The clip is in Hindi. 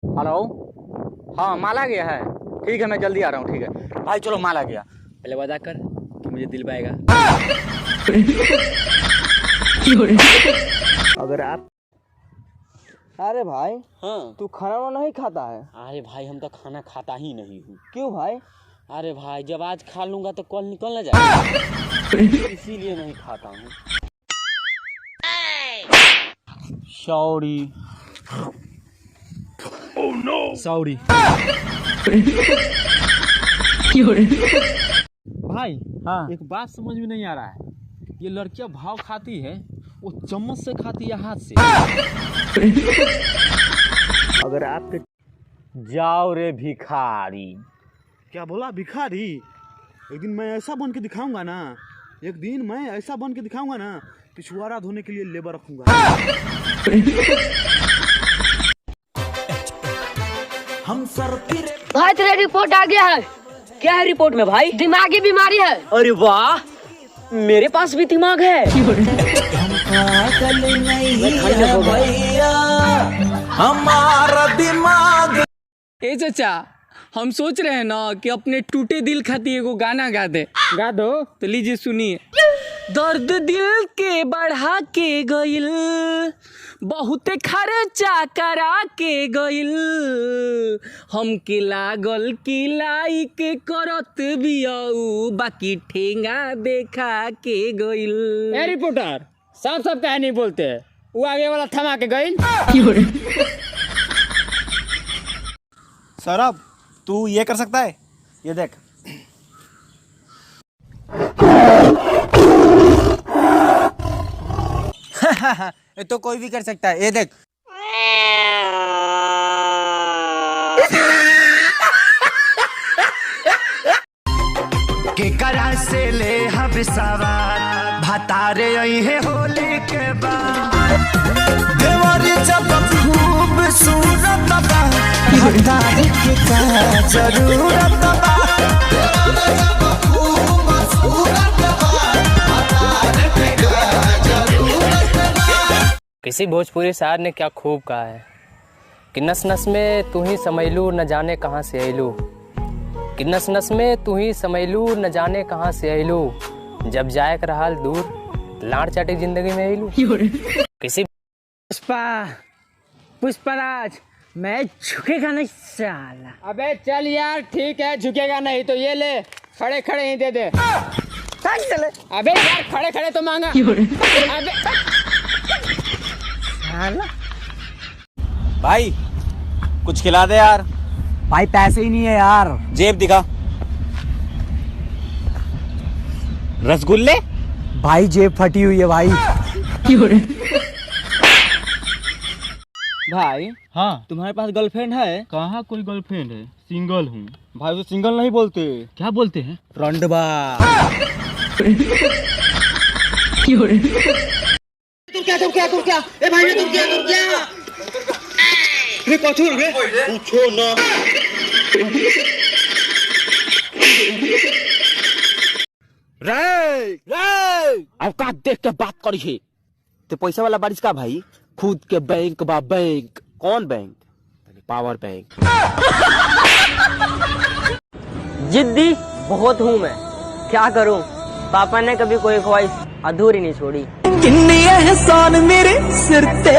हेलो। हाँ माल आ गया है, ठीक है मैं जल्दी आ रहा हूँ। ठीक है भाई चलो माल आ गया। पहले वादा कर कि मुझे दिल पाएगा। अगर आप अरे भाई हाँ। तू खाना वाना नहीं खाता है? अरे भाई हम तो खाना खाता ही नहीं हूँ। क्यों भाई? अरे भाई जब आज खा लूंगा तो कल निकल ना जाएगा, इसीलिए नहीं खाता हूँ। सॉरी। Oh no sorry. भाई हाँ एक बात समझ में नहीं आ रहा है, ये लड़कियां भाव खाती है वो चम्मच से खाती है हाथ से? अगर आपके जाओ रे भिखारी। क्या बोला भिखारी? एक दिन मैं ऐसा बन के दिखाऊंगा ना, एक दिन मैं ऐसा बन के दिखाऊंगा ना कि छुआरा धोने के लिए लेबर रखूंगा। हम सर फिर भाई तेरा रिपोर्ट आ गया है। क्या है रिपोर्ट में भाई? दिमागी बीमारी है। अरे वाह, मेरे पास भी दिमाग है। हमारा दिमाग। ए चाचा, हम सोच रहे हैं ना कि अपने टूटे दिल खाती एगो गाना गा दे। गा दो तो लीजिए सुनिए। दर्द दिल के बढ़ा के गइल, बहुत खर्चा करा के गइल, हमके लागल कि लाइक करत बियाऊ, बाकी ठेंगा देखा के गइल। ए रिपोर्टर, साफ साफ कहे नहीं बोलते, वो आगे वाला थमा के गइल। सौरभ तू ये कर सकता है, ये देख। ये तो कोई भी कर सकता है, ये देख। के करा से ले हम सवार भतारे आई है होली के बाद, देवारी जब खूब सूरत बा, भतारे के का जरूरत बा। किसी भोजपुरी शायर ने क्या खूब कहा है कि नस नस में तू ही समैलू न जाने कहाँ से अयलू, कि नस नस में तू ही समैलू न जाने कहाँ से अयलू, जब जाए कर हाल दूर लाड़ चाटे जिंदगी में अयलू। किसी पुष्पराज, मैं झुकेगा नहीं साला। अबे चल यार, ठीक है झुकेगा नहीं तो ये ले, खड़े खड़े ही दे दे। अबे यार खड़े खड़े तो मांगा। अबे भाई कुछ खिला दे यार। भाई पैसे ही नहीं है यार। जेब दिखा। रसगुल्ले? भाई जेब फटी हुई है भाई। भाई हाँ, तुम्हारे पास गर्लफ्रेंड है? कहाँ कोई गर्लफ्रेंड है, सिंगल हूँ। भाई तो सिंगल नहीं बोलते, क्या बोलते हैं? रंडबा। तुम क्या? ए भाई तुम क्या? रे कछु रे पूछो ना। औकात देख के बात करिए। तो पैसा वाला बारिश का भाई? खुद के बैंक बा बैंक। कौन बैंक? Power bank. जिद्दी बहुत हूँ मैं, क्या करूँ, पापा ने कभी कोई ख्वाहिश अधूरी नहीं छोड़ी। किन्नी एहसान मेरे सिर ते